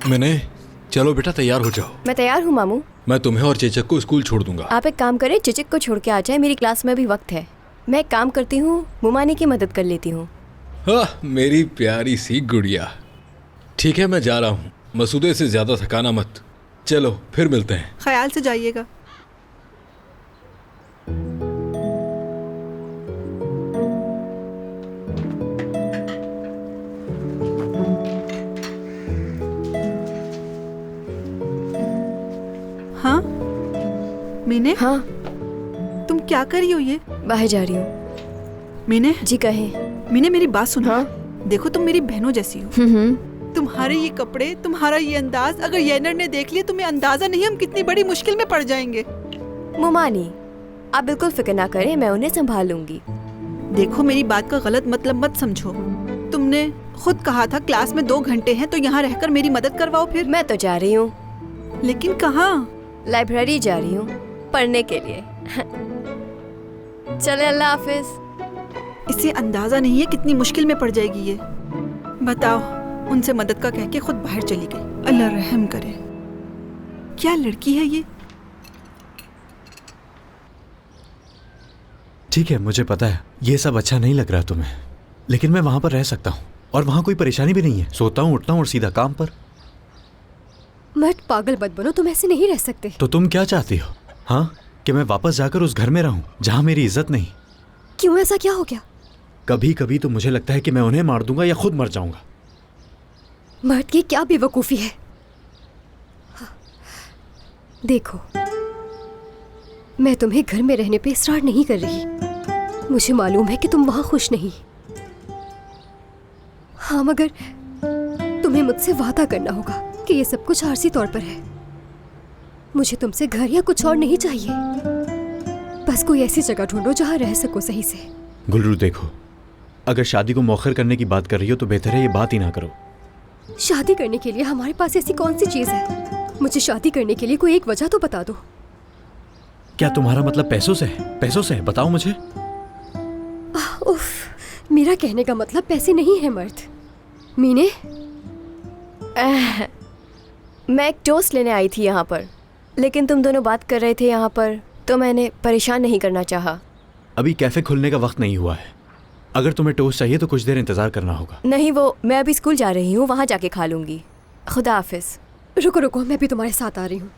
मैंने चलो बेटा तैयार हो जाओ। मैं तैयार हूँ मामू। मैं तुम्हें और चेचक को स्कूल छोड़ दूंगा। आप एक काम करें, चेचक को छोड़ के आ जाए, मेरी क्लास में भी वक्त है। मैं एक काम करती हूँ, मुमानी की मदद कर लेती हूँ। हाँ मेरी प्यारी सी गुड़िया। ठीक है मैं जा रहा हूँ, मसूदे से ज्यादा थकाना मत। चलो फिर मिलते हैं। ख्याल से जाइएगा। हाँ मीने। हाँ तुम क्या कर रही हो ये? बाहर जा रही हूँ। मीने जी कहें। मीने मेरी बात सुनो। हाँ। देखो तुम मेरी बहनों जैसी हो। तुम्हारे ये कपड़े, तुम्हारा ये अंदाज, अगर येनर ने देख लिया तुम्हें अंदाजा नहीं हम कितनी बड़ी मुश्किल में पड़ जाएंगे। मुमानी आप बिल्कुल फिक्र ना करें, मैं उन्हें संभाल लूंगी। देखो मेरी बात का गलत मतलब मत समझो। तुमने खुद कहा था क्लास में 2 घंटे हैं तो यहाँ रहकर मेरी मदद करवाओ। फिर मैं तो जा रही हूँ। लेकिन कहाँ? लाइब्रेरी जा रही हूँ पढ़ने के लिए। चले अल्लाह हाफिज। इसे अंदाजा नहीं है कितनी मुश्किल में पड़ जाएगी ये। बताओ, उनसे मदद का कह के खुद बाहर चली गई। अल्लाह रहम करे। क्या लड़की है ये। ठीक है मुझे पता है ये सब अच्छा नहीं लग रहा तुम्हें, लेकिन मैं वहां पर रह सकता हूँ और वहां कोई परेशानी भी नहीं है। सोता हूँ, उठता हूँ और सीधा काम पर। मत पागल मत बनो, तुम ऐसे नहीं रह सकते। तो तुम क्या चाहती हो? हाँ, कि मैं वापस जाकर उस घर में रहूं जहां मेरी इज्जत नहीं? क्यों, ऐसा क्या हो गया? कभी कभी तो मुझे लगता है कि मैं उन्हें मार दूंगा या खुद मर जाऊंगा। मर्द की क्या बेवकूफी है। देखो मैं तुम्हें घर में रहने पे इसरार नहीं कर रही। मुझे मालूम है कि तुम वहां खुश नहीं। हाँ मगर तुम्हें मुझसे वादा करना होगा कि ये सब कुछ आरजी तौर पर है। मुझे तुमसे घर या कुछ और नहीं चाहिए। बस कोई ऐसी जगह ढूंढो जहां रह सको सही से। गुलरू देखो, अगर शादी को मौखर करने की बात कर रही हो तो बेहतर है ये बात ही ना करो। शादी करने के लिए हमारे पास ऐसी कौन सी चीज है? मुझे शादी करने के लिए कोई एक वजह तो बता दो। क्या तुम्हारा मतलब पैसों से है? पैसों से है? बताओ मुझे। उफ, मेरा कहने का मतलब पैसे नहीं है मर्द। मीने मैं एक टोस्ट लेने आई थी यहाँ पर, लेकिन तुम दोनों बात कर रहे थे यहाँ पर, तो मैंने परेशान नहीं करना चाहा। अभी कैफे खुलने का वक्त नहीं हुआ है। अगर तुम्हें टोस्ट चाहिए तो कुछ देर इंतजार करना होगा। नहीं, वो मैं अभी स्कूल जा रही हूँ, वहाँ जाके खा लूंगी। खुदा हाफिज। रुको रुको, मैं भी तुम्हारे साथ आ रही हूँ।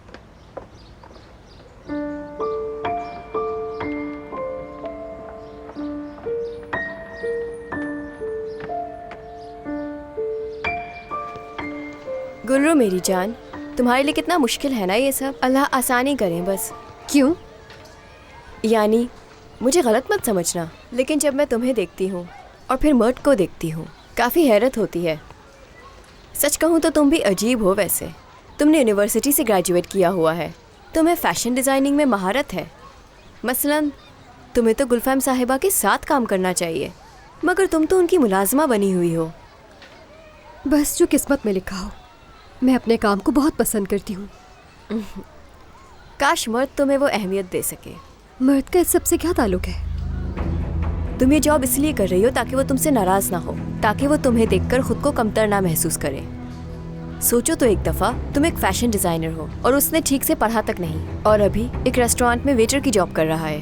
गुलरू मेरी जान, तुम्हारे लिए कितना मुश्किल है ना ये सब। अल्लाह आसानी करें बस। क्यों? यानी मुझे गलत मत समझना, लेकिन जब मैं तुम्हें देखती हूँ और फिर मर्द को देखती हूँ, काफ़ी हैरत होती है। सच कहूँ तो तुम भी अजीब हो वैसे। तुमने यूनिवर्सिटी से ग्रेजुएट किया हुआ है, तुम्हें फ़ैशन डिज़ाइनिंग में महारत है। मसलन तुम्हें तो गुलफाम साहिबा के साथ काम करना चाहिए, मगर तुम तो उनकी मुलाजमा बनी हुई हो। बस जो किस्मत में लिखा हो। मैं अपने काम को बहुत पसंद करती हूँ। काश मर्द तुम्हें वो अहमियत दे सके। मर्द का इस सबसे क्या ताल्लुक है? तुम ये जॉब इसलिए कर रही हो ताकि वो तुमसे नाराज ना हो, ताकि वो तुम्हें देखकर खुद को कमतर ना महसूस करे। सोचो तो एक दफ़ा तुम एक फैशन डिज़ाइनर हो और उसने ठीक से पढ़ा तक नहीं, और अभी एक रेस्टोरेंट में वेटर की जॉब कर रहा है।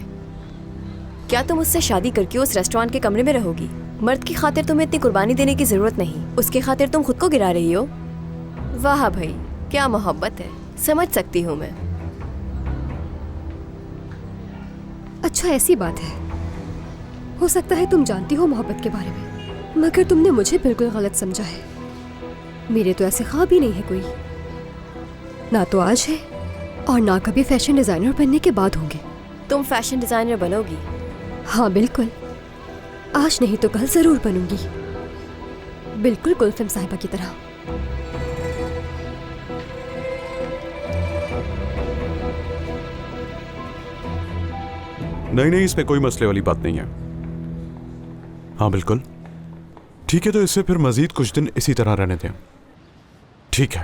क्या तुम उससे शादी करके उस रेस्टोरेंट के कमरे में रहोगी? मर्द की खातिर तुम्हें इतनी कुर्बानी देने की ज़रूरत नहीं, उसके खातिर तुम खुद को गिरा रही हो। वाह भाई, क्या मोहब्बत है। समझ सकती हूँ मैं। अच्छा ऐसी बात है, हो सकता है तुम जानती हो मोहब्बत के बारे में, मगर तुमने मुझे बिल्कुल गलत समझा है। मेरे तो ऐसे ख्वाब ही नहीं है कोई, ना तो आज है और ना कभी फैशन डिज़ाइनर बनने के बाद होंगे। तुम फैशन डिज़ाइनर बनोगी? हाँ बिल्कुल, आज नहीं तो कल ज़रूर बनूंगी, बिल्कुल गुलफाम साहिबा की तरह। नहीं नहीं, इसमें कोई मसले वाली बात नहीं है। हाँ बिल्कुल ठीक है, तो इससे फिर मजीद कुछ दिन इसी तरह रहने दें। ठीक है।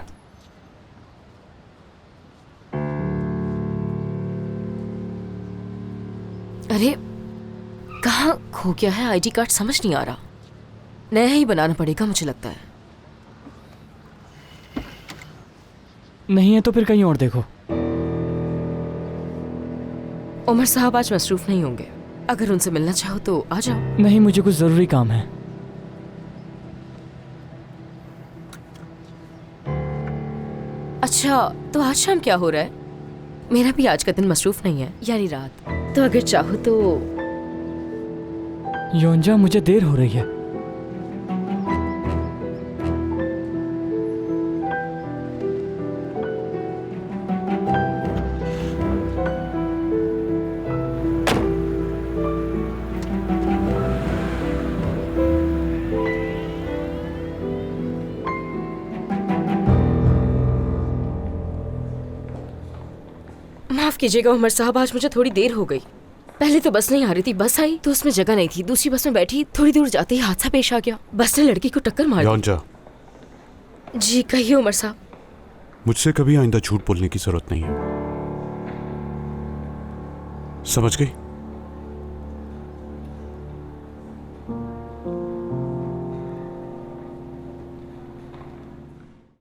अरे कहाँ खो गया है आईडी कार्ड, समझ नहीं आ रहा। नया ही बनाना पड़ेगा मुझे लगता है। नहीं है तो फिर कहीं और देखो। उमर साहब आज मसरूफ नहीं होंगे, अगर उनसे मिलना चाहो तो आ जाओ। नहीं, मुझे कुछ ज़रूरी काम है। अच्छा, तो आज शाम क्या हो रहा है? मेरा भी आज का दिन मसरूफ नहीं है, यानी रात। तो अगर चाहो तो योंजा, मुझे देर हो रही है। माफ कीजिएगा उमर साहब, आज मुझे थोड़ी देर हो गई। पहले तो बस नहीं आ रही थी, बस आई तो उसमें जगह नहीं थी। दूसरी बस में बैठी, थोड़ी दूर जाते ही हादसा पेश आ गया। बस ने लड़की को टक्कर मार दी। योंजा, जी कहिए उमर साहब। मुझसे कभी आइंदा झूठ बोलने की जरूरत नहीं है, समझ गई?